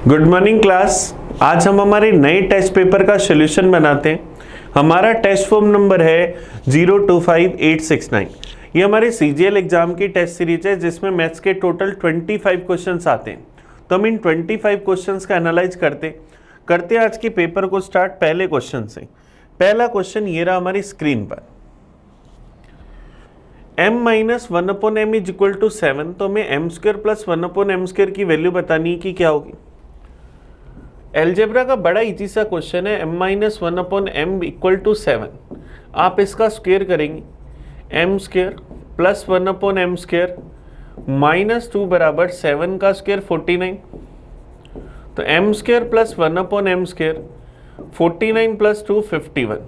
Good morning class. आज हम हमारे नए टेस्ट पेपर का सॉल्यूशन बनाते हैं। हमारा टेस्ट फॉर्म नंबर है 025869। ये हमारे सीजीएल एग्जाम की टेस्ट सीरीज है जिसमें मैथ्स के टोटल 25 क्वेश्चंस आते हैं। तो हम इन 25 क्वेश्चंस का एनालाइज करते आज के पेपर को स्टार्ट पहले क्वेश्चन से। पहला क्वेश्चन ये रहा हमारी स्क्रीन पर, m-1/m इज इक्वल टू 7। तो हमें m² प्लस 1/m² की वैल्यू बतानी है कि क्या होगी। एलजेब्रा का बड़ा इजी सा क्वेश्चन है, m-1/m इक्वल टू 7। आप इसका स्क्वायर करेंगे, m² प्लस 1/m² -2 बराबर 7 का स्क्वायर 49। तो m² प्लस 1/m² 49 प्लस 2 51।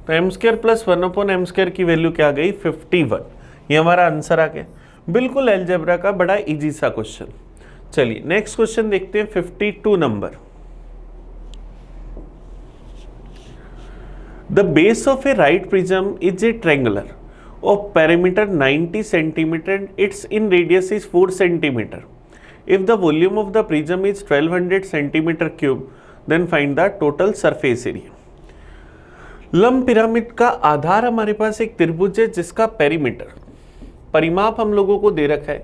तो m² प्लस 1/m² की वैल्यू क्या आ गई 51। ये हमारा आंसर आ गया। बिल्कुल एलजेब्रा का बड़ा इजी सा क्वेश्चन। चलिए नेक्स्ट क्वेश्चन देखते हैं 52 number. The base of a right prism is a triangular of perimeter 90 cm and its in radius is 4 cm. If the volume of the prism is 1200 cm cube, then find the total surface area. लंब pyramid का आधार हमारे पास एक त्रिभुज है जिसका परिमाप हम लोगों को दे रखा है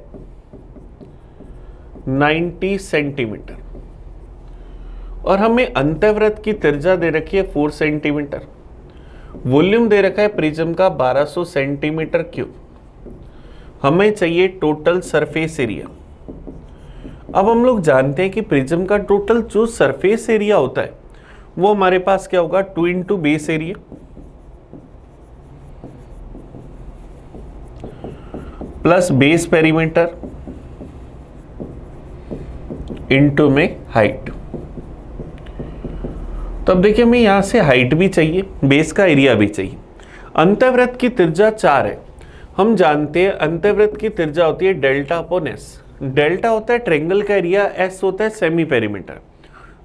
90 सेंटीमीटर और हमें अंतःवृत्त की त्रिज्या दे रखी है 4 सेंटीमीटर। वॉल्यूम दे रखा है प्रिज्म का 1200 सेंटीमीटर क्यूब। हमें चाहिए टोटल सरफेस एरिया। अब हम लोग जानते हैं कि प्रिज्म का टोटल जो सरफेस एरिया होता है वो हमारे पास क्या होगा 2 into base area plus base perimeter into में हाइट। तो अब देखिए हमें यहां से हाइट भी चाहिए, बेस का एरिया भी चाहिए। अंतःवृत्त की त्रिज्या 4 है। हम जानते हैं अंतःवृत्त की त्रिज्या होती है डेल्टा अपॉन एस। डेल्टा होता है ट्रायंगल का एरिया, एस होता है सेमी पेरीमीटर।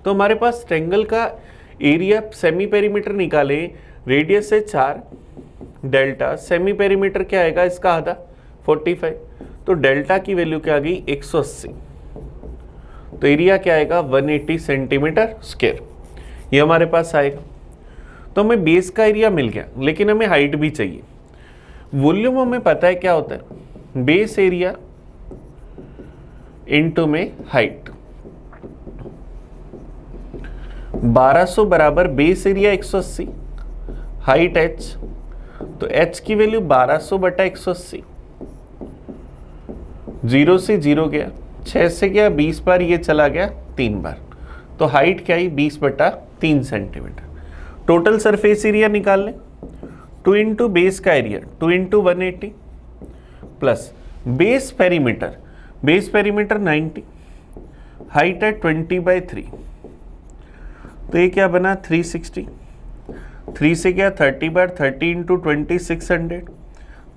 तो हमारे पास ट्रायंगल का एरिया सेमी पेरीमीटर निकाले, रेडियस है 4, डेल्टा सेमी पेरीमीटर क्या आएगा इसका आधा 45। तो डेल्टा की वैल्यू क्या आ गई 180। तो एरिया क्या आएगा 180 सेंटीमीटर स्क्वायर। ये हमारे पास आएगा। तो हमें बेस का एरिया मिल गया, लेकिन हमें हाइट भी चाहिए। वॉल्यूम हमें पता है क्या होता है बेस एरिया इनटू में हाइट। 1200 बराबर बेस एरिया 180, हाइट h। तो h की वैल्यू 1200 बटा 180। 0 से 0 गया, 6 से गया 20 बार, ये चला गया 3 बार। तो हाइट क्या आई 20 बटा 3 सेंटीमीटर। टोटल सरफेस एरिया निकाल लें। 2 इंटू बेस का area 2 into 180 plus base perimeter 90, height है 20/3। तो ये क्या बना 360। 3 से क्या 30 बार, 30 इंटू 20 600।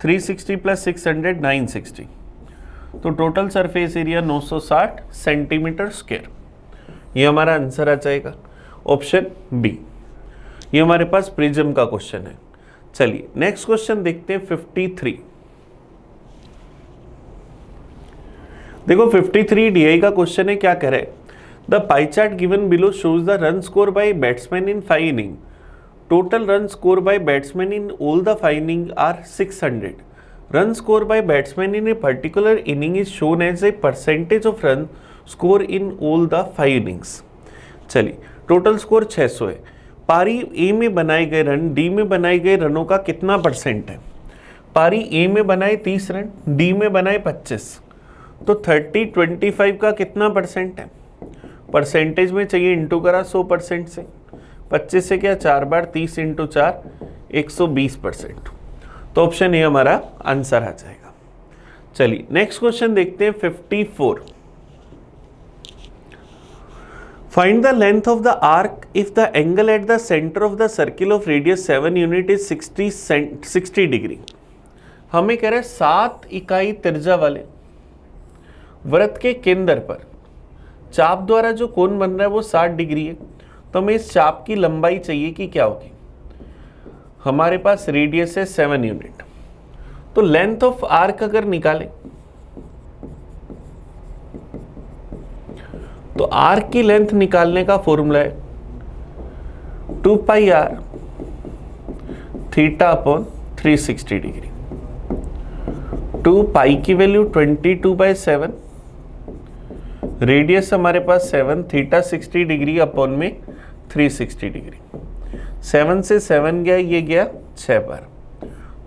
360 प्लस 600 960। तो total surface area 960 centimetre square. ये हमारा आंसर आ जाएगा ऑप्शन बी। ये हमारे पास प्रिज्म का क्वेश्चन है। चलिए नेक्स्ट क्वेश्चन देखते हैं 53। देखो 53 डीआई का क्वेश्चन है। क्या कह रहे हैं, the pie chart given below shows the run score by batsman in 5 inning. Total run score by batsman in all the 5 inning are 600। Run score by batsman in a particular inning is shown as a percentage of run score in all the 5 innings. चलिए total score 600 है। पारी ए में बनाए गए run D में बनाए गए रनों का कितना परसेंट है। पारी ए में बनाए 30 रन, डी में बनाए 25। तो 30-25 का कितना परसेंट है। परसेंटेज में चाहिए इंटू करा 100% से। 25 से क्या 4 बार, 30 इंटू 4 120%। तो ऑप्शन ए हमारा आंसर आ जाएगा। चलिए नेक्स्ट क्वेश्चन देखते हैं 54। Find the length of the arc if the angle at the center of the circle of radius 7 unit is 60 degree. हमें कह रहे हैं 7 इकाई त्रिज्या वाले वृत्त के केंद्र पर चाप द्वारा जो कोण बन रहा है वो 60 डिग्री है। तो हमें इस चाप की लंबाई चाहिए कि क्या होगी। हमारे पास रेडियस है 7 यूनिट। तो लेंथ ऑफ आर्क अगर निकालें तो आर्क की लेंथ निकालने का फॉर्मूला है 2 पाई r थीटा अपॉन 360 डिग्री। 2 पाई की वैल्यू 22/7, रेडियस हमारे पास 7, थीटा 60 डिग्री अपॉन में 360 डिग्री। 7 से 7 गया, ये गया 6 बार,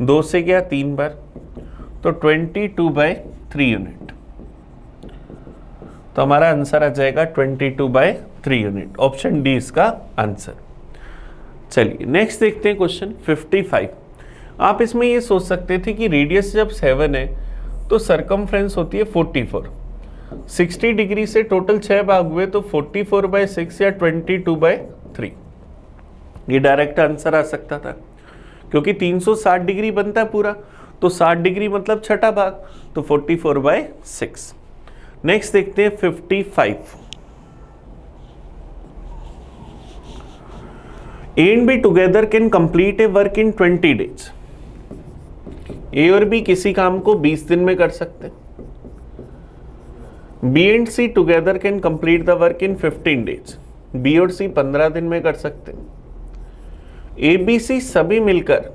2 से गया 3 बार, तो 22/3 यूनिट। तो हमारा आंसर आ जाएगा 22/3 यूनिट। ऑप्शन डी इसका आंसर। चलिए नेक्स्ट देखते हैं क्वेश्चन 55। आप इसमें ये सोच सकते थे कि रेडियस जब 7 है तो सरकमफ्रेंस होती है 44। 60 डिग्री से टोटल 6 भाग हुए तो 44/6 या 22/3। ये डायरेक्ट आंसर आ सकता था क्योंकि 360 डिग्री बनता है पूरा, तो 60 डिग्री मतलब छठा भाग, तो 44/6। नेक्स्ट देखते हैं 55। A and B together can complete a work in 20 days. A और B किसी काम को 20 दिन में कर सकते हैं। B and C together can complete the work in 15 days. B और C 15 दिन में कर सकते हैं। A, B, C सभी मिलकर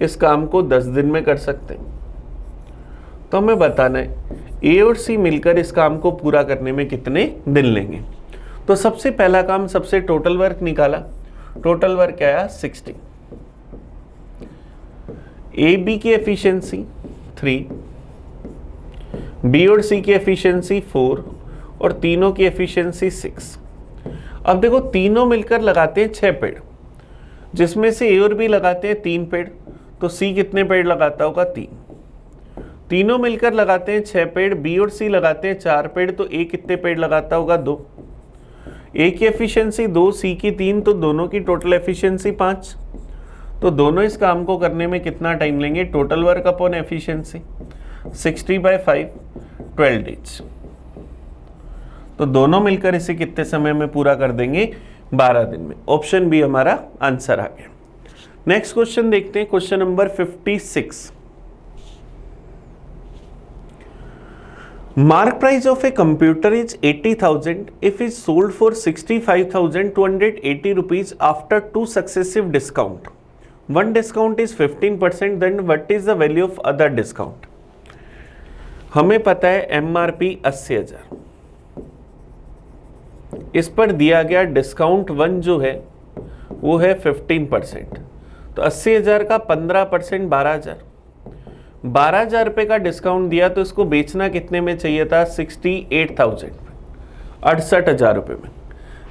इस काम को 10 दिन में कर सकते हैं। तो हमें बताना है A और C मिलकर इस काम को पूरा करने में कितने दिन लेंगे। तो सबसे पहला काम, सबसे टोटल वर्क निकाला, टोटल वर्क आया 60। ए बी की एफिशिएंसी 3, बी और सी की एफिशिएंसी 4 और तीनों की एफिशिएंसी 6। अब देखो तीनों मिलकर लगाते हैं 6 पेड़, जिसमें से ए और बी लगाते हैं 3 पेड़, तो सी कितने पेड़ लगाता होगा 3। तीनों मिलकर लगाते हैं 6 पेड़, बी और सी लगाते हैं 4 पेड़, तो ए कितने पेड़ लगाता होगा 2। ए की एफिशिएंसी 2, सी की 3, तो दोनों की टोटल एफिशिएंसी 5। तो दोनों इस काम को करने में कितना टाइम लेंगे, total work upon efficiency 60/5 12 days. तो दोनों मिलकर इसे कितने समय में पूरा कर देंगे, 12 दिन में। ऑप्शन बी हमारा आंसर आ गया। नेक्स्ट क्वेश्चन देखते हैं, question number 56। Mark price of a computer is 80,000 if is sold for 65,280 rupees after 2 successive discount. One discount is 15%, then what is the value of other discount? हमें पता है MRP 80,000, इस पर दिया गया डिस्काउंट 1 जो है वो है 15%, तो 80,000 का 15% 12,000। 12,000 रुपये का डिस्काउंट दिया तो इसको बेचना कितने में चाहिए था, 68,000 68,000 रुपये में,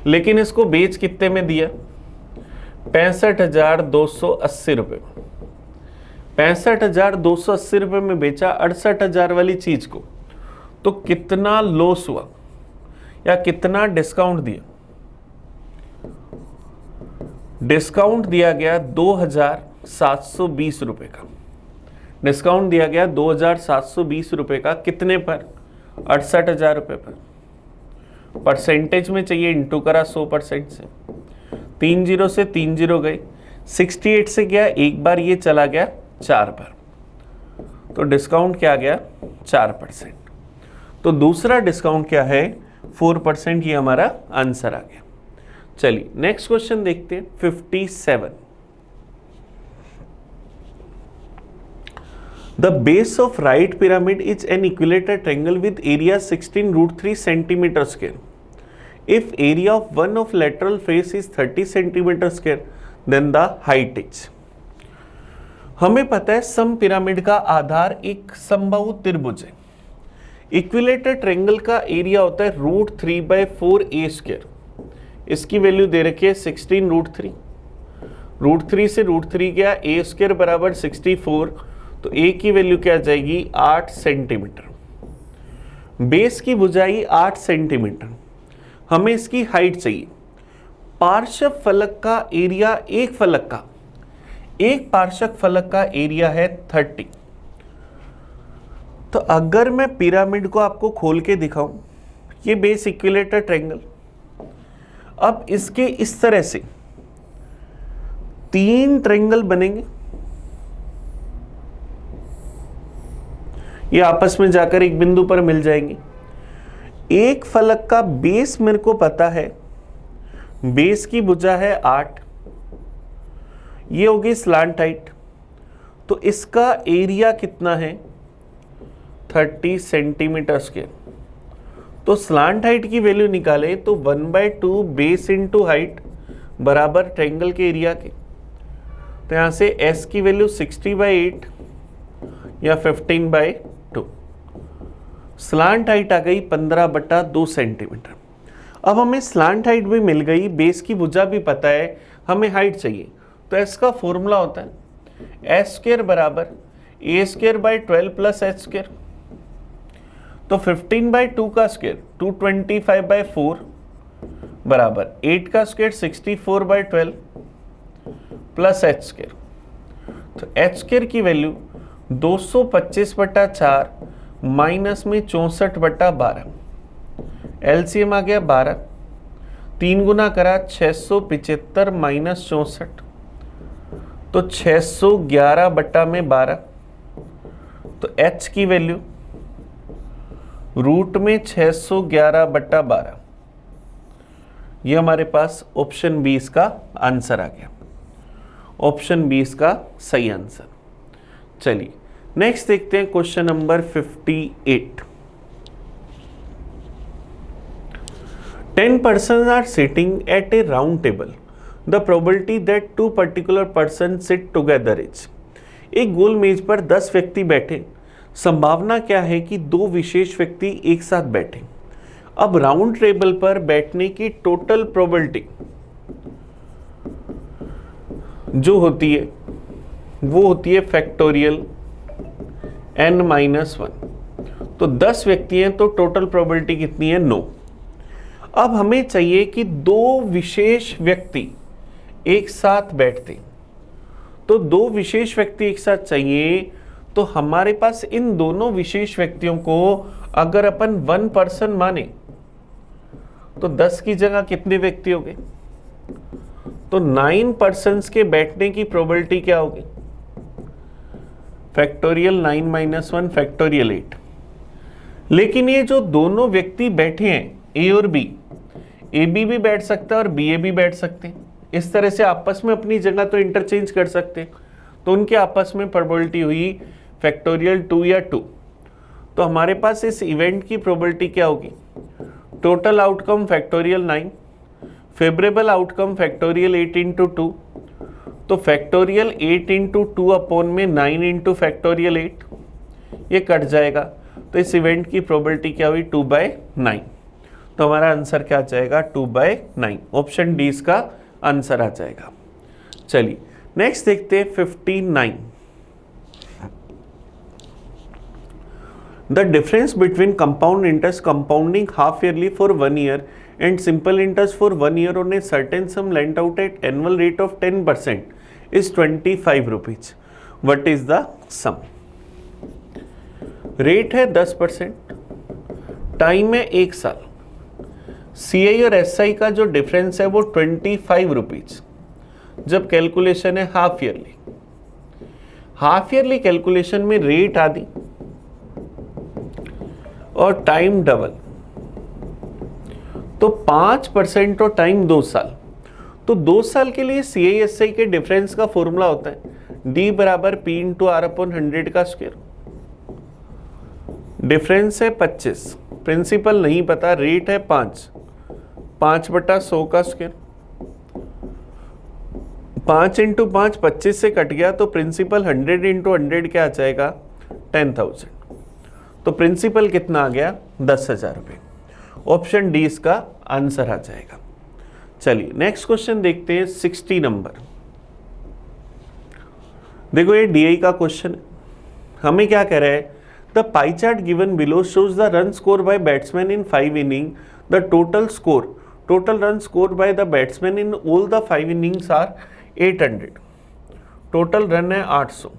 लेकिन इसको बेच कितने में दिया, 65,280 रुपये में। 65,280 रुपये में बेचा 68,000 वाली चीज को, तो कितना लॉस हुआ या कितना डिस्काउंट दिया। डिस्काउंट दिया गया 2,720 रुपये का, डिस्काउंट दिया गया 2,720 रुपये का, कितने पर, 68,000 रुपये पर। परसेंटेज में चाहिए, इंटू करा 100% से, 3 0 से 3 0 गए, 68 से गया एक बार, ये चला गया 4 बार, तो डिस्काउंट क्या आ गया 4%। तो दूसरा डिस्काउंट क्या है 4%, ये हमारा आंसर आ गया। चलिए नेक्स्ट क्वेश्चन देखते हैं 57। The base of right pyramid is an equilateral triangle with area 16√3 centimeter square. If area of one of lateral face is 30 centimeter square, then the height is. हमें पता है सम पिरामिड का आधार एक समबाहु त्रिभुज है। इक्विलेटर ट्रायंगल का एरिया होता है √3/4a²। इसकी वैल्यू दे रखी है 16√3। √3 से √3 गया, a² बराबर 64, तो a की वैल्यू क्या आ जाएगी 8 सेंटीमीटर। बेस की भुजाई 8 सेंटीमीटर, हमें इसकी हाइट चाहिए। पार्श्व फलक का एरिया, एक पार्श्व फलक का एरिया है 30। तो अगर मैं पिरामिड को आपको खोल के दिखाऊं, ये बेस इक्विलेटर ट्रायंगल, अब इसके इस तरह से 3 ट्रायंगल बनेंगे, ये आपस में जाकर एक बिंदु पर मिल जाएंगे। एक फलक का बेस मेरे को पता है, बेस की भुजा है 8, ये होगी स्लांट हाइट, तो इसका एरिया कितना है 30 सेंटीमीटर स्क्वायर। तो स्लांट हाइट की वैल्यू निकाले तो 1/2 बेस इंटू हाइट बराबर ट्रायंगल के एरिया के। तो यहाँ से S की वैल्यू 60/8 या 15/2, स्लांट हाइट आ गई 15/2 सेंटीमीटर। अब हमें स्लांट हाइट भी मिल गई, बेस की भुजा भी पता है, हमें हाइट चाहिए। तो S का फॉर्मूला होता है S² बराबर A²/12 प्लस H²। तो 15/2 का स्क्वायर 225/4 बराबर 8 का स्क्वायर 64/12 प्लस H²। तो H² की वैल्यू 225/4 माइनस में 64/12, LCM आ गया 12, 3 गुना करा 675 माइनस 64, तो 611/12। तो H की वैल्यू रूट में 611/12, ये हमारे पास ऑप्शन 20 का आंसर आ गया, ऑप्शन 20 का सही आंसर। चलिए नेक्स्ट देखते हैं question number 58। 10 persons are sitting at a round table. The probability that 2 particular persons sit together is। एक गोल मेज पर 10 व्यक्ति बैठे, संभावना क्या है कि 2 विशेष व्यक्ति एक साथ बैठे। अब राउंड टेबल पर बैठने की टोटल प्रोबेबिलिटी जो होती है वो होती है फैक्टोरियल n-1। तो 10 व्यक्ति हैं तो टोटल प्रोबेबिलिटी कितनी है 9। अब हमें चाहिए कि 2 विशेष व्यक्ति एक साथ बैठते, तो 2 विशेष व्यक्ति एक साथ चाहिए। तो हमारे पास इन दोनों विशेष व्यक्तियों को अगर अपन 1 पर्सन माने तो 10 की जगह कितने व्यक्ति हो गए, तो 9 पर्सन्स के बैठने की प्रोबेबिलिटी क्या होगी फैक्टोरियल 9-1 फैक्टोरियल 8। लेकिन ये जो दोनों व्यक्ति बैठे हैं ए और बी, ए बी भी बैठ सकता है और बी ए भी बैठ सकते हैं, इस तरह से आपस में अपनी जगह तो इंटरचेंज कर सकते हैं। तो उनके आपस में प्रोबेबिलिटी हुई फैक्टोरियल 2 या 2। तो हमारे पास इस इवेंट की प्रोबेबिलिटी क्या होगी, total outcome factorial 9, favourable outcome factorial 8 into 2। तो फैक्टोरियल 8 इंटू 2 अपॉन में 9 इंटू फैक्टोरियल 8, ये कट जाएगा। तो इस इवेंट की प्रोबेबिलिटी क्या हुई 2/9। तो हमारा आंसर क्या आ जाएगा 2/9, ऑप्शन डी इसका आंसर आ जाएगा। चलिए नेक्स्ट देखते हैं 59। The difference between compound interest compounding half yearly for 1 year and simple interest for 1 year on a certain sum lent out at annual rate of 10% is 25 rupees. What is the sum? Rate है 10%, time है 1 साल, CI और SI का जो difference है वो 25 rupees. जब calculation है half yearly, half yearly calculation में रेट आदि और टाइम डबल, तो 5% और टाइम 2 साल। तो 2 साल के लिए CI/SI के डिफरेंस का फॉर्मूला होता है D बराबर P इंटू R अपॉन 100 का स्क्वायर। डिफरेंस है 25, प्रिंसिपल नहीं पता, रेट है 5/100 का स्क्वायर। 5 इंटू 5 25 से कट गया, तो प्रिंसिपल 100 इंटू 100 क्या आ जाएगा 10,000। तो प्रिंसिपल कितना आ गया 10,000 रुपये, ऑप्शन डी इसका आंसर आ जाएगा। चलिए नेक्स्ट क्वेश्चन देखते हैं 60 नंबर। देखो ये डीआई का क्वेश्चन है, हमें क्या कह रहा है the pie chart given below shows the run score by batsman in 5 inning, the total run score by the batsman in all the 5 innings are 800, total run है 800।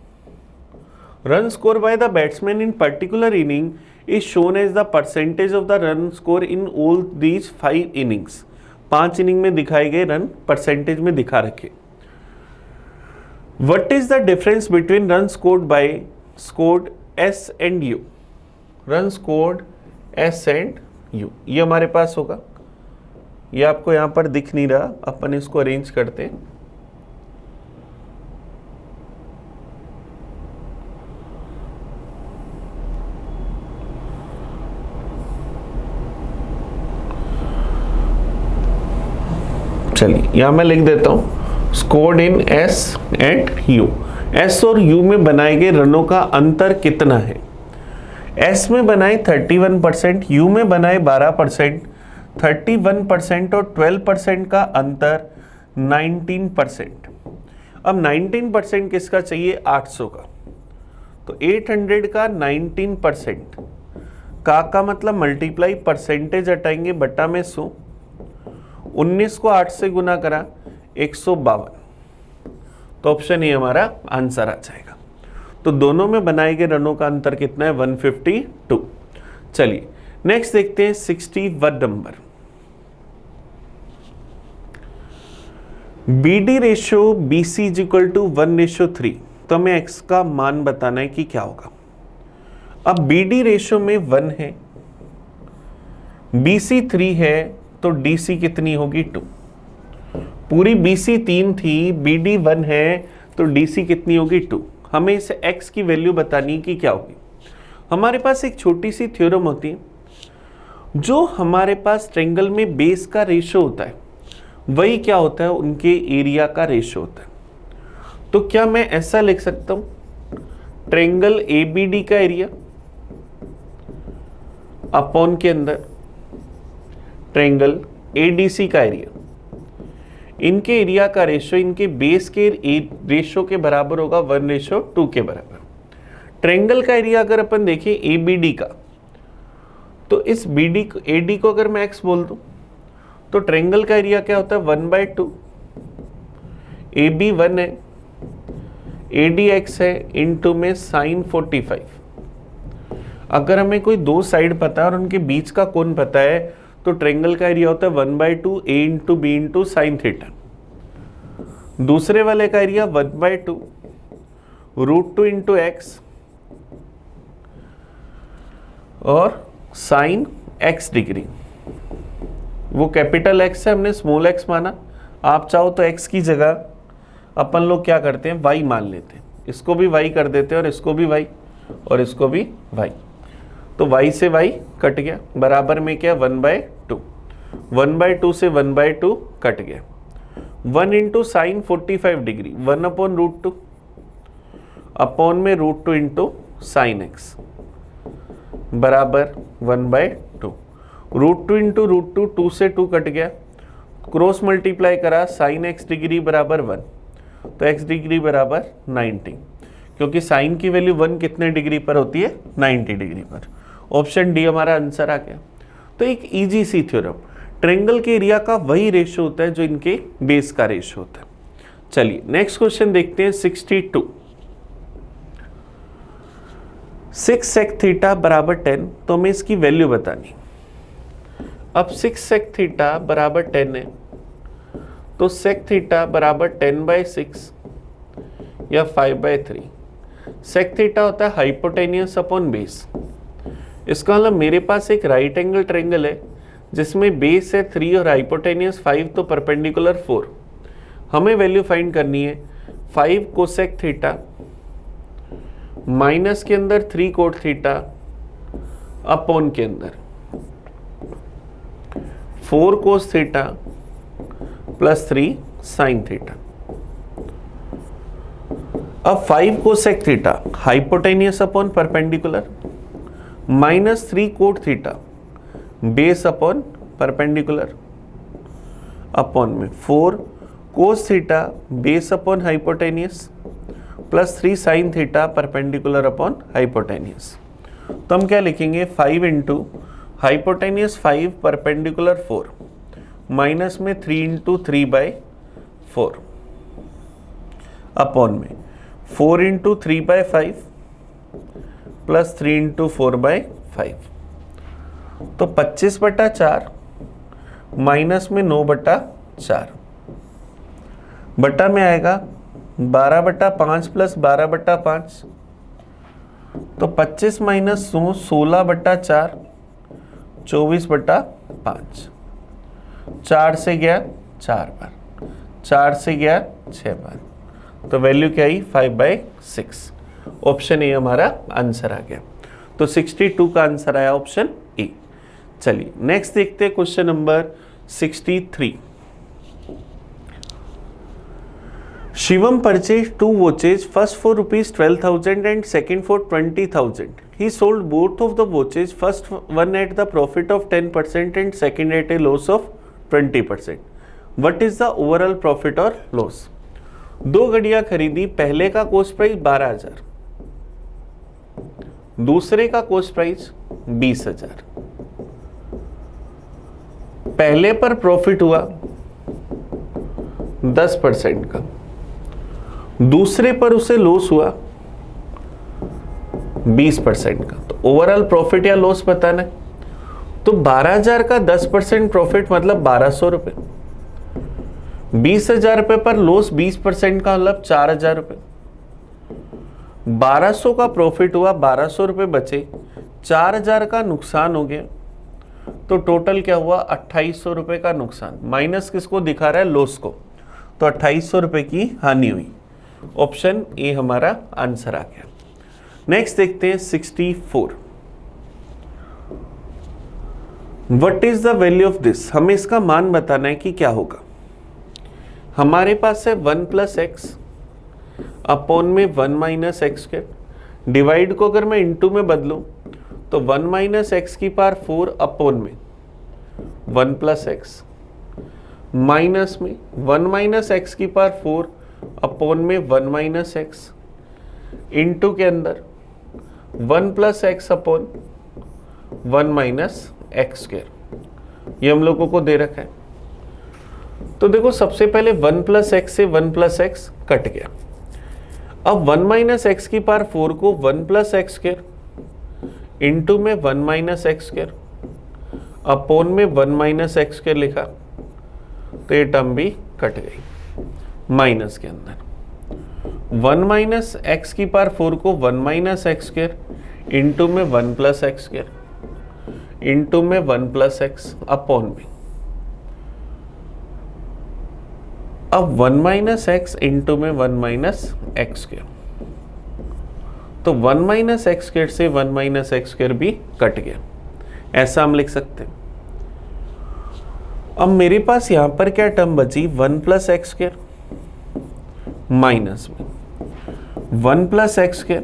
Run score by the batsman in particular inning is shown as the percentage of the run score in all these 5 innings। 5 inning में दिखाए गए run percentage में दिखा रखे। What is the difference between run scored S and U? Run scored S and you, ये हमारे पास होगा। ये आपको यहाँ पर दिख नहीं रहा, अपन इसको अरेंज करते हैं। चलिए यहां मैं लिख देता हूं scored in S and you. S और यू में बनाए गए रनों का अंतर कितना है? एस में बनाए 31%, यू में बनाए 12%, 31% और 12% का अंतर 19%। अब 19% किसका चाहिए? 800 का। तो 800 का 19% का मतलब मल्टीप्लाई परसेंटेज हटाएंगे बटा में 100, 19 को 8 से गुना करा 152। तो ऑप्शन ए हमारा आंसर आ जाएगा। तो दोनों में बनाए गए रनों का अंतर कितना है? 152। चलिए नेक्स्ट देखते हैं 61 number. BD ratio BC is equal to 1:3। तो हमें x का मान बताना है कि क्या होगा। अब BD रेशियो में 1 है, BC 3 है, तो DC कितनी होगी? 2। पूरी BC 3 थी, BD 1 है, तो DC कितनी होगी? 2। हमें इस x की वैल्यू बतानी है कि क्या होगी। हमारे पास एक छोटी सी थ्योरम होती है, जो हमारे ट्रायंगल ट्रेंगल में बेस का रेशियो होता है वही क्या होता है? उनके एरिया का रेशियो होता है। तो क्या मैं ऐसा लिख सकता हूं, ट्रेंगल ABD का एरिया अपॉन के अंदर ट्रेंगल ADC का एरिया, इनके एरिया का रेशियो इनके बेस के रेशियो के बराबर होगा 1:2 के बराबर। ट्रेंगल का एरिया अगर अपन देखें ABD का, तो इस AD को अगर मैं x बोल दूं तो ट्रेंगल का एरिया क्या होता है? 1/2। AB 1 है, AD x है, इनटू में sin 45। अगर हमें कोई दो साइड पता है और उनके बीच का कोण पता है तो ट्रेंगल का एरिया होता है 1/2 A into b into sine theta. दूसरे वाले का एरिया 1/2 √2 इंटू एक्स और साइन x डिग्री। वो कैपिटल X है, हमने स्मॉल x माना। आप चाहो तो x की जगह अपन लोग क्या करते हैं? y मान लेते हैं। इसको भी y कर देते हैं और इसको भी y और इसको भी y। तो y से y कट गया, बराबर में क्या? 1/2। 1/2 से 1/2 कट गया। 1 इंटू साइन 45 डिग्री, 1/√2 अपॉन में √2 इंटू साइन x बराबर 1/2। √2 इंटू √2, 2 से 2 कट गया, क्रॉस मल्टीप्लाई करा, साइन x डिग्री बराबर 1, तो x डिग्री बराबर 90, क्योंकि साइन की वैल्यू 1 कितने डिग्री पर होती है? 90 डिग्री पर। ऑप्शन डी हमारा आंसर आ गया। तो एक इजी सी थ्योरम, ट्रेंगल के एरिया का वही रेशियो होता है जो इनके बेस का रेशियो होता है। चलिए नेक्स्ट क्वेश्चन देखते हैं 62। 6 sec थीटा बराबर 10, तो हमें इसकी वैल्यू बतानी। अब 6 sec थीटा बराबर 10 है, तो sec थीटा बराबर 10/6 या 5/3। sec थीटा होता है हाइपोटेनियस अपॉन बेस। इसका मतलब मेरे पास एक राइट एंगल ट्रायंगल है जिसमें बेस है 3 और हाइपोटेनियस 5, तो परपेंडिकुलर 4। हमें वैल्यू फाइंड करनी है 5 कोसेक थीटा माइनस के अंदर 3 कोट थीटा अपॉन के अंदर 4 कोस थीटा प्लस 3 साइन थीटा। अब 5 cosec theta hypotenuse upon perpendicular minus 3 cot theta base upon perpendicular upon में 4 cos theta base upon hypotenuse plus 3 sine theta perpendicular upon hypotenuse. तो हम क्या लिखेंगे? 5 इंटू हाइपोटेनियस 5 परपेंडिकुलर 4 माइनस में 3 into 3/4 upon में 4 into 3/5 plus 3 into 4/5। तो 25/4 minus में 9/4 बटा में आएगा 12/5 प्लस 12/5। तो 25 माइनस 16/4 24/5, 4 से गया 4 बार, 4 से गया 6 बार, तो वैल्यू क्या आई 5/6। ऑप्शन ए हमारा आंसर आ गया। तो 62 का आंसर आया ऑप्शन ए। चलिए नेक्स्ट देखते हैं question number 63। Shivam purchase 2 watches, first for ₹12,000 and second for 20,000. He sold both of the watches, first one at the profit of 10% and second at a loss of 20%. What is the overall profit or loss? 2 घड़ियां खरीदी, पहले का cost price 12,000, दूसरे का cost price 20,000। पहले पर profit हुआ 10% का, दूसरे पर उसे लॉस हुआ 20% का। तो ओवरऑल प्रॉफिट या लॉस बताना है। तो 12,000 का 10% प्रॉफिट मतलब 1,200 रुपए, 20,000 रुपए पर लॉस 20% का मतलब 4,000 रुपए। 1,200 का प्रॉफिट हुआ, 1,200 रुपए बचे, 4,000 का नुकसान हो गया, तो टोटल क्या हुआ 2,800 रुपए का नुकसान। माइनस किसको दिखा रहा है, लॉस को, तो 2,800 रुपए की हानि हुई। ऑप्शन ए हमारा आंसर आ गया। नेक्स्ट देखते हैं 64। What is the value of this? हमें इसका मान बताना है कि क्या होगा। हमारे पास है 1 + x अपॉन में 1 - x²। डिवाइड को अगर मैं इनटू में बदलूं तो 1 - x⁴ अपॉन में 1 + x, माइनस में 1 - x⁴ अपॉन में 1 - x, इनटू के अंदर 1 + x अपॉन 1 - x²। ये हम लोगों को दे रखा है। तो देखो सबसे पहले 1 + x से 1 + x कट गया। अब 1 - x⁴ को 1 + x² इंटू में 1 - x² अपॉन में 1 - x² लिखा, तो ये टर्म भी कट गई माइनस के अंदर। 1 - x⁴ को 1 - x² इंटू में 1 + x² इंटू में 1 + x अपॉन में, अब 1 - x इंटू में 1 - x², तो 1 - x² से 1 - x² भी कट गया। ऐसा हम लिख सकते हैं। अब मेरे पास यहां पर क्या टर्म बची, 1 + x² माइनस में 1 + x²,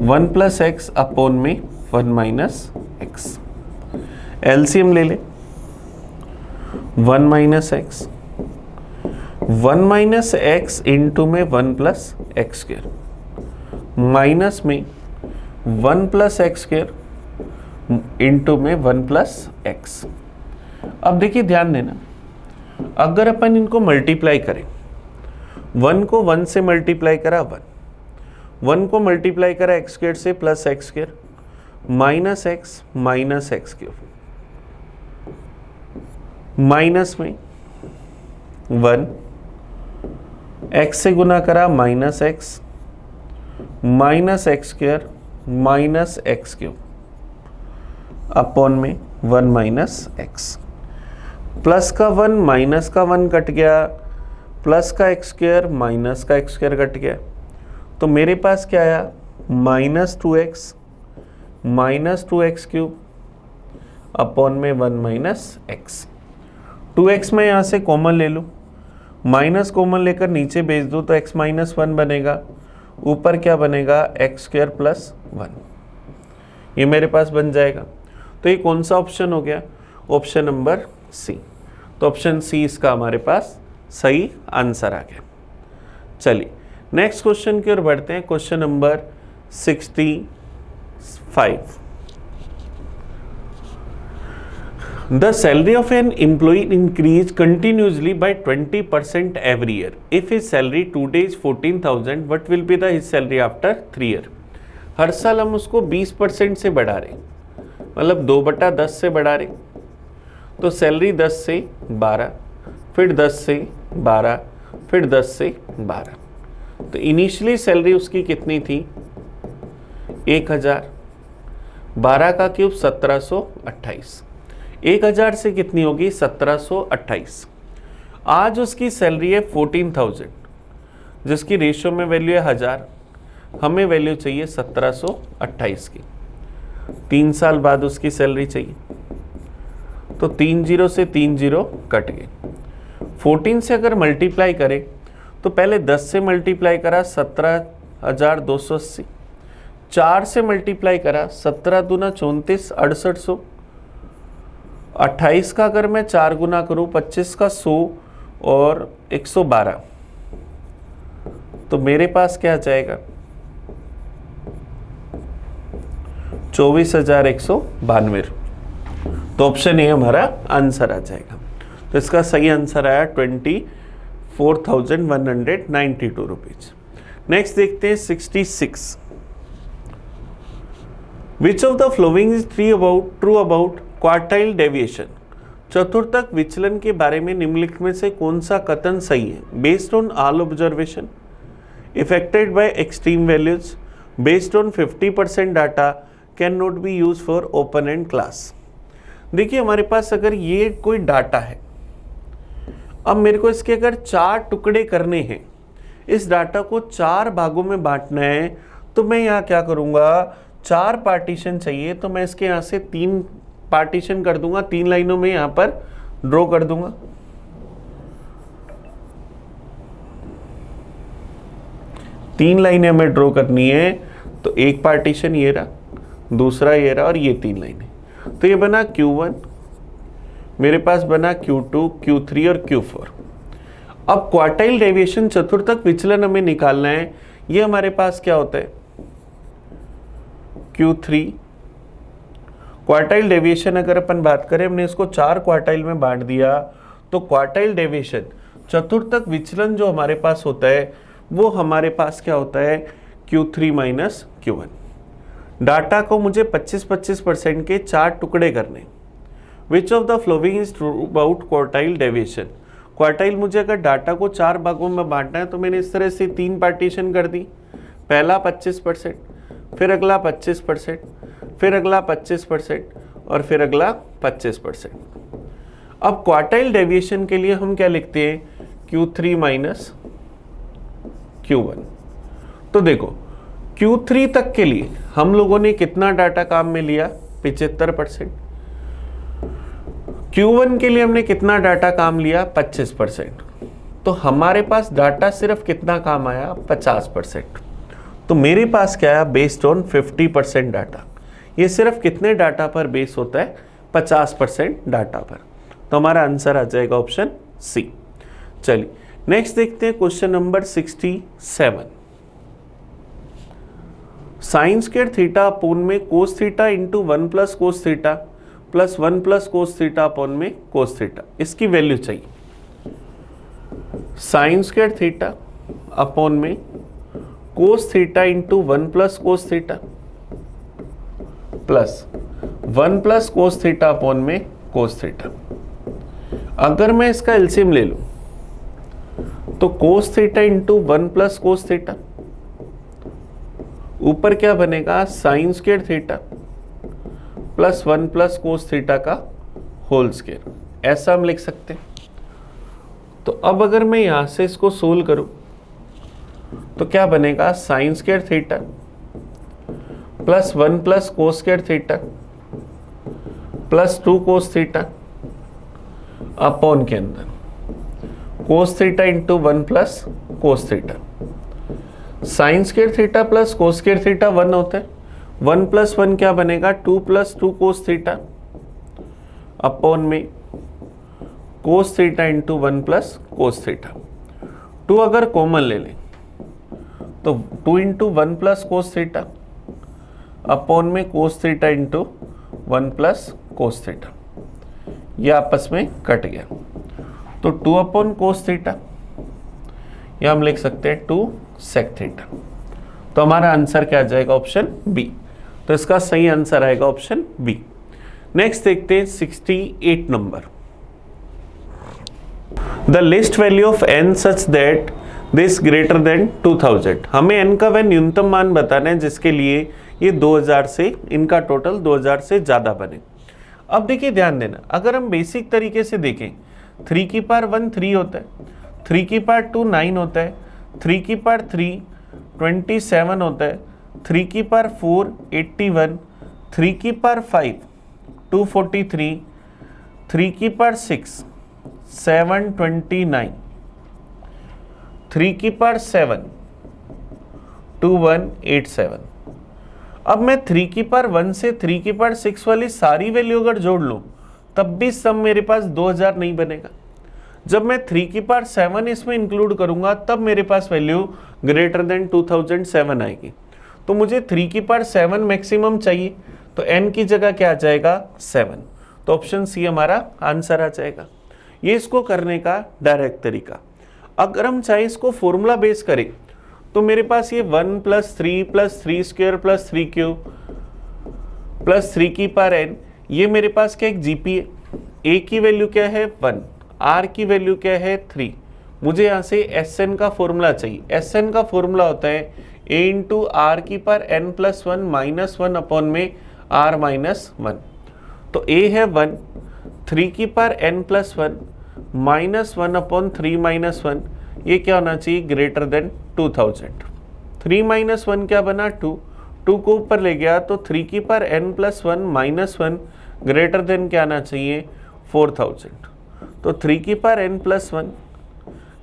1 + x अपॉन में 1 - x। एलसीएम ले ले, 1 - x, 1 - x इंटू में 1 + x², माइनस में 1 + x² इंटू में 1 + x। अब देखिए ध्यान देना, अगर अपन इनको मल्टीप्लाई करें, 1 को 1 से मल्टीप्लाई करा 1 को मल्टीप्लाई करा x² से plus x², minus x minus x³, minus में 1, x से गुना करा minus x minus x² minus x³ upon में 1 - x। प्लस का 1 माइनस का 1 कट गया, प्लस का x² माइनस का x² कट गया, तो मेरे पास क्या आया -2x माइनस 2x³ अपॉन में 1 - x। 2x मैं यहाँ से कॉमन ले लूँ, माइनस कॉमन लेकर नीचे भेज दूँ तो x - 1 बनेगा, ऊपर क्या बनेगा x² + 1, ये मेरे पास बन जाएगा। तो ये कौन सा ऑप्शन हो गया, ऑप्शन नंबर सी। तो ऑप्शन सी इसका हमारे पास सही आंसर आ गया। चलिए नेक्स्ट क्वेश्चन की ओर बढ़ते हैं। Question number 65। The salary of an employee increase continuously by 20% every year. If his salary today is 14,000, what will be the his salary after 3 year? हर साल हम उसको 20% से बढ़ा रहे, मतलब 2/10 से बढ़ा रहे, तो सैलरी 10 से 12, फिर 10 से 12, फिर 10 से 12। तो इनिशियली सैलरी उसकी कितनी थी 1,000, 12 का क्यूब 1728, 1000 से कितनी होगी 1728। आज उसकी सैलरी है 14,000, जिसकी रेशियो में वैल्यू है 1000, हमें वैल्यू चाहिए 1728 की। 3 साल बाद उसकी सैलरी चाहिए, तो 3 0 से 3 0 कट गए। 14 से अगर मल्टीप्लाई करें तो पहले 10 से मल्टीप्लाई करा 17,280, 4 से मल्टीप्लाई करा 17 दूना 34 6800, 28 का अगर मैं 4 गुना करूँ 25 का 100 और 112, तो मेरे पास क्या जाएगा 24,192। तो ऑप्शन ए हमारा आंसर आ जाएगा। तो इसका सही आंसर आया 24,192 रुपीज। नेक्स्ट देखते हैं 66। Which of the following is true about quartile deviation. चतुर्थक विचलन के बारे में निम्नलिखित में से कौन सा कथन सही है? Based on all observation, affected by extreme values, based on 50% data, can not be use for open end class. देखिए हमारे पास अगर ये कोई डाटा है, अब मेरे को इसके अगर 4 टुकड़े करने हैं, इस डाटा को 4 भागों में बांटना है, तो मैं यहाँ क्या करूँगा 4 पार्टीशन चाहिए, तो मैं इसके यहाँ से 3 पार्टीशन कर दूंगा, 3 लाइनों में यहाँ पर ड्रॉ कर दूंगा। तीन लाइनें हमें ड्रॉ करनी है, तो एक पार्टीशन ये रहा, दूसरा ये रहा और ये 3 लाइनें। तो ये बना Q1, मेरे पास बना Q2, Q3 और Q4। अब क्वार्टाइल डेविएशन चतुर्थक विचलन हमें निकालना है। ये हमारे पास क्या होता है Q3। क्वार्टाइल डेविएशन अगर अपन बात करें, हमने इसको 4 क्वार्टाइल में बांट दिया, तो क्वार्टाइल डेविएशन चतुर्थक विचलन जो हमारे पास होता है वो हमारे पास क्या होता है Q3 माइनस Q1। डाटा को मुझे 25-25% के 4 टुकड़े करने। विच of the following is true about quartile deviation. Quartile मुझे अगर डाटा को 4 भागों में बांटना है, तो मैंने इस तरह से 3 पार्टीशन कर दी। पहला 25%, फिर अगला 25%, फिर अगला 25% और फिर अगला 25%। अब क्वार्टाइल डेविएशन के लिए हम क्या लिखते हैं Q3 माइनस Q1। तो देखो Q3 तक के लिए हम लोगों ने कितना डाटा काम में लिया 75%। Q1 के लिए हमने कितना डाटा काम लिया 25%। तो हमारे पास डाटा सिर्फ कितना काम आया 50%। तो मेरे पास क्या आया बेस्ड ऑन 50% डाटा। ये सिर्फ कितने डाटा पर बेस होता है 50% डाटा पर। तो हमारा आंसर आ जाएगा ऑप्शन सी। चलिए नेक्स्ट देखते हैं question number 67। Sine square theta upon में cos theta into 1 plus cos theta plus 1 plus cos theta upon में कोस थीटा, इसकी वैल्यू चाहिए। साइन स्क्वायर थीटा अपोन में cos theta into 1 plus cos theta plus 1 plus cos theta upon में cos theta. अगर मैं इसका LCM ले लूं तो कोस theta into 1 plus cos theta, ऊपर क्या बनेगा sign square theta plus 1 plus cos theta का होल स्क्वायर, ऐसा हम लिख सकते हैं। तो अब अगर मैं यहां से इसको सोल्व करूं तो क्या बनेगा sign square theta plus 1 plus cos square theta plus 2 कोस थीटा अपॉन के अंदर कोस theta into 1 plus cos theta. Sign square theta plus cos square theta 1 होता है, 1 प्लस 1 क्या बनेगा 2 प्लस 2 कोस थीटा अपॉन में cos theta into 1 plus cos theta. 2 अगर common ले लें तो 2 into 1 plus cos theta upon में cos theta into 1 plus cos theta, यह आपस में कट गया। तो 2 अपॉन कोस थीटा, यह हम लिख सकते हैं 2 सेक थीटा। तो हमारा आंसर क्या आ जाएगा ऑप्शन बी। तो इसका सही आंसर आएगा ऑप्शन बी। नेक्स्ट देखते हैं 68 number. The least value of n such that this greater than 2000। हमें n का वह न्यूनतम मान बताना है जिसके लिए ये 2000 से, इनका टोटल 2000 से ज़्यादा बने। अब देखिए ध्यान देना, अगर हम बेसिक तरीके से देखें 3 की पावर 1 3 होता है, 3 की पावर 2 9 होता है, 3 की पावर 3 27 होता है, 3 की पावर 4 81, 3 की पावर 5 243, 3 की पावर 6 729, 3 की पावर 7 2187। अब मैं 3 की पावर 1 से 3 की पावर 6 वाली सारी वैल्यू अगर जोड़ लूं तब भी सम मेरे पास 2000 नहीं बनेगा। जब मैं 3 की पावर 7 इसमें इंक्लूड करूंगा तब मेरे पास वैल्यू ग्रेटर देन 2007 आएगी। तो मुझे 3 की पावर 7 मैक्सिमम चाहिए, तो n की जगह क्या आ जाएगा 7, तो ऑप्शन सी हमारा आंसर आ जाएगा। ये इसको करने का डायरेक्ट तरीका। अगर हम चाहे इसको फॉर्मूला बेस करें तो मेरे पास ये 1 + 3 + 3 स्क्वायर + 3 क्यूब प्लस 3 की पावर n, ये मेरे पास क्या एक जीपी है। a की वैल्यू क्या है 1, r की वैल्यू क्या है 3। मुझे यहाँ से Sn का फॉर्मूला चाहिए। Sn का फॉर्मूला होता है a × r की पावर n + 1 - 1 अपॉन में r - 1। तो a है 1, 3 की पावर n + 1 -1 अपॉन 3 - 1, ये क्या होना चाहिए ग्रेटर देन 2000। 3 - 1 क्या बना 2, 2 को ऊपर ले गया तो 3 की पावर n + 1 - 1 ग्रेटर देन क्या आना चाहिए 4000। तो 3 की पावर n + 1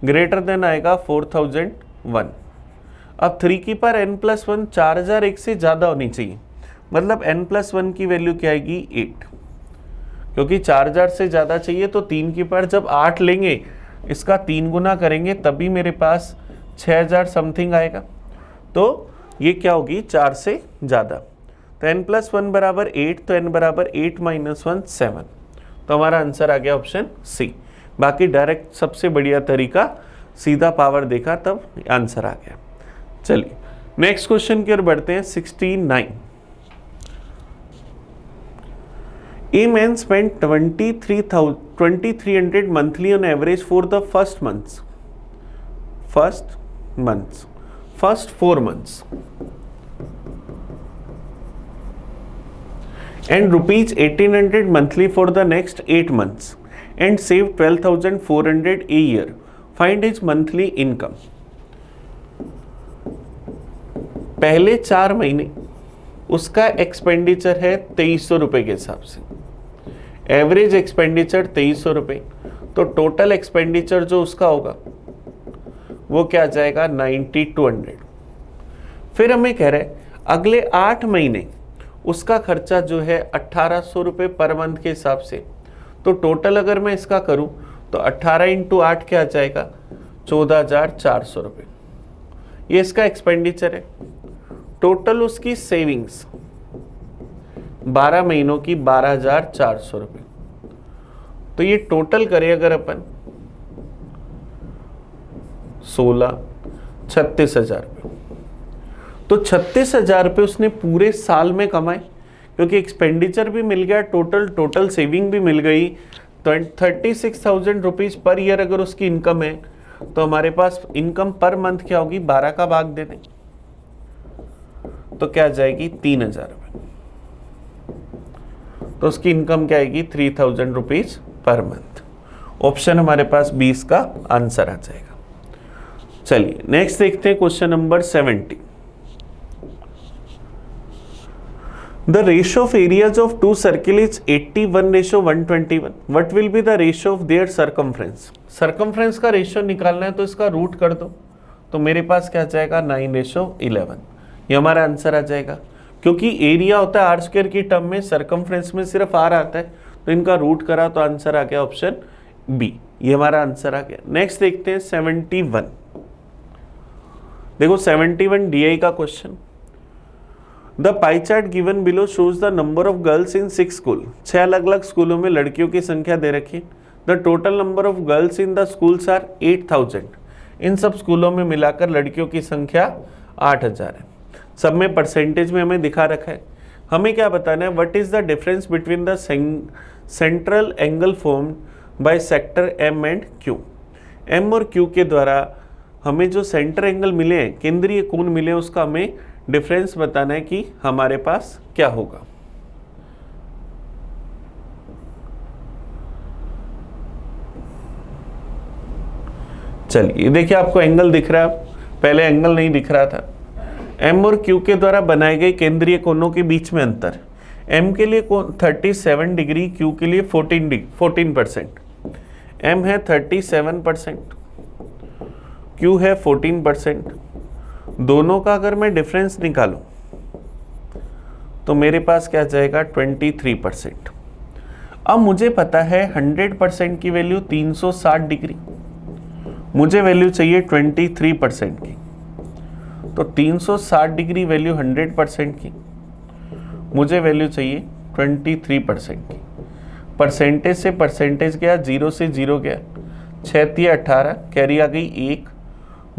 ग्रेटर देन आएगा 4001। अब 3 की पावर n + 1 4001 से ज़्यादा होनी चाहिए, मतलब n + 1 की वैल्यू क्या आएगी 8, क्योंकि 4000 से ज़्यादा चाहिए। तो 3 की पावर जब 8 लेंगे इसका 3 गुना करेंगे तभी मेरे पास 6000 समथिंग आएगा। तो ये क्या होगी 4 से ज़्यादा। तो n + 1 बराबर 8, तो n बराबर 8 - 1 7। तो हमारा आंसर आ गया ऑप्शन सी। बाकी डायरेक्ट सबसे बढ़िया तरीका, सीधा पावर देखा तब आंसर आ गया। चलिए नेक्स्ट क्वेश्चन की ओर बढ़ते हैं। 69 A man spent 2300 monthly on average for the first 4 months and rupees 1800 monthly for the next 8 months and saved 12,400 a year. Find his monthly income. पहले 4 महीने उसका एक्सपेंडिचर है 2300 रुपये के हिसाब से, एवरेज एक्सपेंडिचर 2300 रुपये, तो टोटल एक्सपेंडिचर जो उसका होगा वो क्या आ जाएगा 9200। फिर हमें कह रहे हैं अगले 8 महीने उसका खर्चा जो है 1800 रुपये पर मंथ के हिसाब से, तो टोटल अगर मैं इसका करूं तो 18 × 8 क्या आ जाएगा 14400 रुपये। ये इसका एक्सपेंडिचर है। टोटल उसकी सेविंग्स 12 महीनों की 12400 रुपये। तो ये टोटल करें अगर अपन 36,000 रुपये, तो 36,000 रुपये उसने पूरे साल में कमाए, क्योंकि एक्सपेंडिचर भी मिल गया, टोटल सेविंग भी मिल गई। तो 36,000 रुपीज़ पर ईयर अगर उसकी इनकम है तो हमारे पास इनकम पर मंथ क्या होगी 12 का भाग दे दें तो क्या आ जाएगी 3000 रुपये। तो उसकी इनकम क्या आएगी 3000 रुपीज पर मंथ। ऑप्शन हमारे पास 20 का आंसर आ जाएगा। चलिए नेक्स्ट देखते हैं question number 70। The ratio of areas of 2 circle is 81:121। What will be the ratio of their circumference. Circumference का रेशियो निकालना है तो इसका रूट कर दो, तो मेरे पास क्या जाएगा 9:11। ये हमारा आंसर आ जाएगा, क्योंकि एरिया होता है आर स्क्वायर की टर्म में, सर्कमफ्रेंस में सिर्फ आर आता है, तो इनका रूट करा तो आंसर आ गया ऑप्शन बी। ये हमारा आंसर आ गया। नेक्स्ट देखते हैं 71। देखो 71 डीआई का question. The pie chart given below shows the number of girls in 6 school. 6 अलग अलग स्कूलों में लड़कियों की संख्या दे रखी। The total number of girls in the schools are 8000। इन सब स्कूलों में मिलाकर लड़कियों की संख्या 8000 है। सब में परसेंटेज में हमें दिखा रखा है। हमें क्या बताना है, what is the difference between the central angle formed by sector M and Q. M और क्यू के द्वारा हमें जो सेंटर एंगल मिले हैं, केंद्रीय कोण मिले, उसका हमें डिफरेंस बताना है कि हमारे पास क्या होगा। चलिए देखिए, आपको एंगल दिख रहा है, पहले एंगल नहीं दिख रहा था। एम और क्यू के द्वारा बनाए गए केंद्रीय कोणों के बीच में अंतर, एम के लिए 37 डिग्री, क्यू के लिए 14%। एम है 37%, क्यू है 14%। दोनों का अगर मैं डिफरेंस निकालूं तो मेरे पास क्या जाएगा, 23%। अब मुझे पता है 100% की वैल्यू 360 डिग्री, मुझे वैल्यू चाहिए 23% की। तो 360 डिग्री वैल्यू 100% की, मुझे वैल्यू चाहिए 23% की। परसेंटेज से परसेंटेज गया, 0 से 0 गया, 6 तिया 18, कैरी आ गई 1,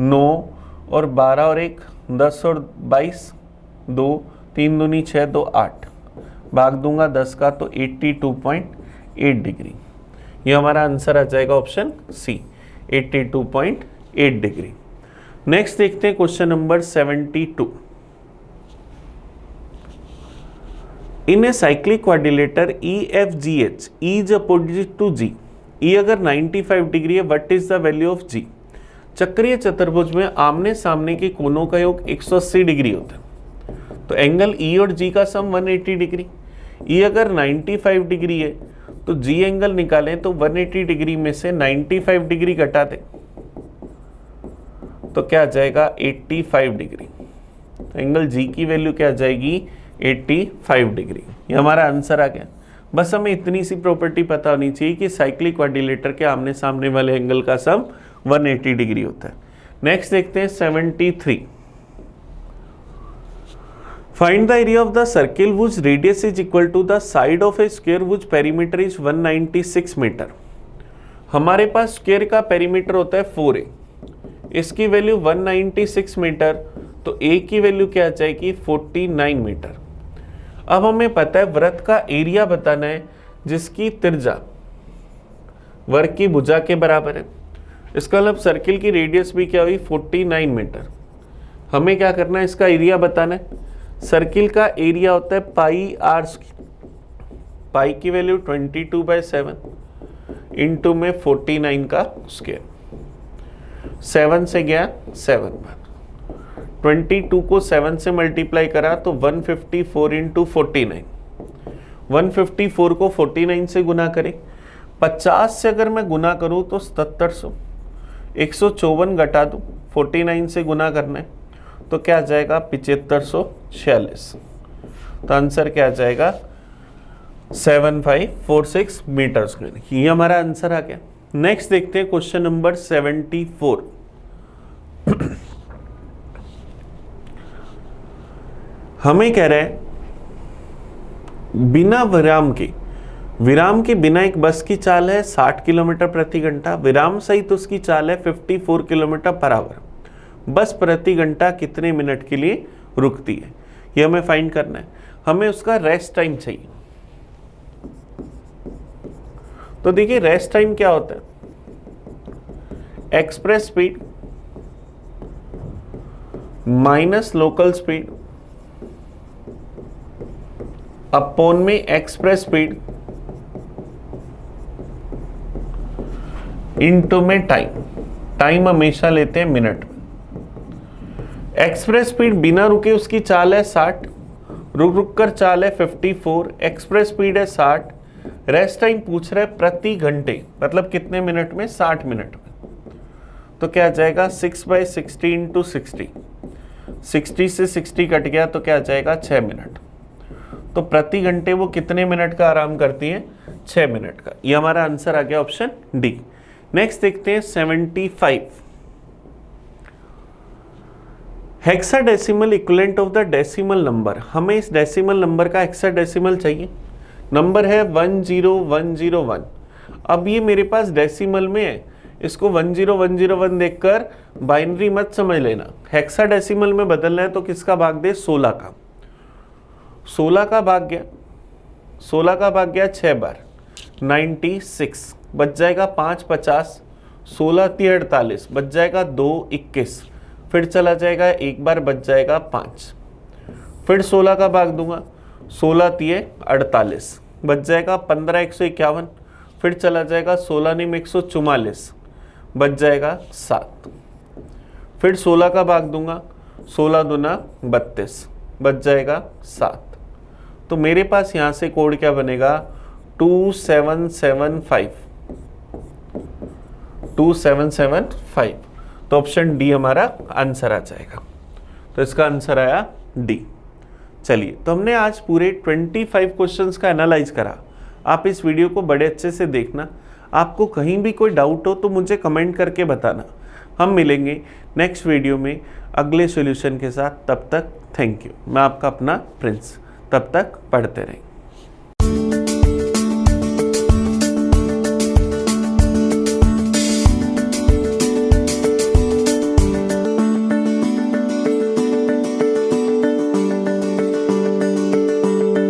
9 और 12 और 1, 10 और 22, 2, 3 दूनी 6, 2 8, भाग दूंगा 10 का तो 82.8 डिग्री। ये हमारा आंसर आ जाएगा ऑप्शन सी, 82.8 डिग्री। नेक्स्ट देखते हैं question number 72। In a cyclic quadrilateral EFGH, E is opposite to G, E अगर 95 डिग्री है, what is the value of G? चक्रीय चतुर्भुज में आमने सामने के कोणों का योग 180 डिग्री होता है, तो एंगल E और G का सम 180 डिग्री। E अगर 95 डिग्री है तो G एंगल निकालें तो 180 डिग्री में से 95 डिग्री घटा दें तो क्या आ जाएगा, 85 डिग्री। तो एंगल G की वैल्यू क्या आ जाएगी, 85 डिग्री। ये हमारा आंसर आ गया। बस हमें इतनी सी प्रॉपर्टी पता होनी चाहिए कि साइक्लिक क्वाड्रिलेटर के आमने सामने वाले एंगल का सम 180 डिग्री होता है। नेक्स्ट देखते हैं 73। Find the area of the circle which radius is equal to the side of a square which perimeter is 196 metre. हमारे पास स्क्वायर का पेरीमीटर होता है 4a, इसकी वैल्यू 196 मीटर, तो a की वैल्यू क्या आ जाएगी, 49 मीटर। अब हमें पता है वृत्त का एरिया बताना है जिसकी त्रिज्या वर्ग की भुजा के बराबर है। इसका मतलब सर्किल की रेडियस भी क्या हुई, 49 मीटर। हमें क्या करना है, इसका एरिया बताना है। सर्किल का एरिया होता है पाई आर स्क्वायर, पाई की वैल्यू 22/7 इंटू में 49 का स्क्वायर, 7 से गया 7 बार, 22 को 7 से मल्टीप्लाई करा तो 154 इंटू 49, 154 को 49 से गुना करें, 50 से अगर मैं गुना करूं तो 7700, 154 घटा दूं, 49 से गुना करना है तो क्या आ जाएगा, 7546। तो आंसर क्या आ जाएगा, 7546 मीटर स्क्वायर। ये हमारा आंसर आ गया। नेक्स्ट देखते हैं क्वेश्चन नंबर 74। हमें कह रहा है बिना विराम के बिना एक बस की चाल है 60 किलोमीटर प्रति घंटा, विराम सहित उसकी चाल है 54 किलोमीटर पर आवर। बस प्रति घंटा कितने मिनट के लिए रुकती है, यह हमें फाइंड करना है। हमें उसका रेस्ट टाइम चाहिए। तो देखिए रेस्ट टाइम क्या होता है, express speed minus local speed upon में एक्सप्रेस स्पीड इनटू में टाइम हमेशा लेते हैं मिनट में। एक्सप्रेस स्पीड बिना रुके उसकी चाल है 60, रुक कर चाल है 54, एक्सप्रेस स्पीड है 60, रेस्ट टाइम पूछ रहा है प्रति घंटे, मतलब कितने मिनट में, 60 मिनट में। तो क्या आ जाएगा, 6/60 इंटू 60, 60 से 60 कट गया तो क्या आ जाएगा, 6 मिनट। तो प्रति घंटे वो कितने मिनट का आराम करती है, 6 मिनट का। ये हमारा आंसर आ गया ऑप्शन डी। नेक्स्ट देखते हैं 75। Hexadecimal equivalent of the decimal number. हमें इस डेसिमल नंबर का हेक्साडेसिमल चाहिए। नंबर है 10101। अब ये मेरे पास डेसिमल में है, इसको 10101 देखकर बाइनरी मत समझ लेना। हेक्साडेसिमल में बदलना है तो किसका भाग दे, 16 का। 16 का भाग गया, 16 का भाग गया 6 बार, 96 बच जाएगा 5 50, 16 तिये 48, बच जाएगा 2 21, फिर चला जाएगा एक बार, बच जाएगा 5, फिर 16 का भाग दूंगा, 16 तिये 48, बच जाएगा 15 151, फिर चला जाएगा 16 निम 144, बच जाएगा 7, फिर 16 का भाग दूंगा, 16 दूना 32, बच जाएगा 7। तो मेरे पास यहाँ से कोड क्या बनेगा, 2775, 2775। तो ऑप्शन डी हमारा आंसर आ जाएगा। तो इसका आंसर आया डी। चलिए, तो हमने आज पूरे 25 क्वेश्चंस का एनालाइज करा। आप इस वीडियो को बड़े अच्छे से देखना। आपको कहीं भी कोई डाउट हो तो मुझे कमेंट करके बताना। हम मिलेंगे नेक्स्ट वीडियो में अगले सॉल्यूशन के साथ। तब तक थैंक यू। मैं आपका अपना प्रिंस। तब तक पढ़ते रहें।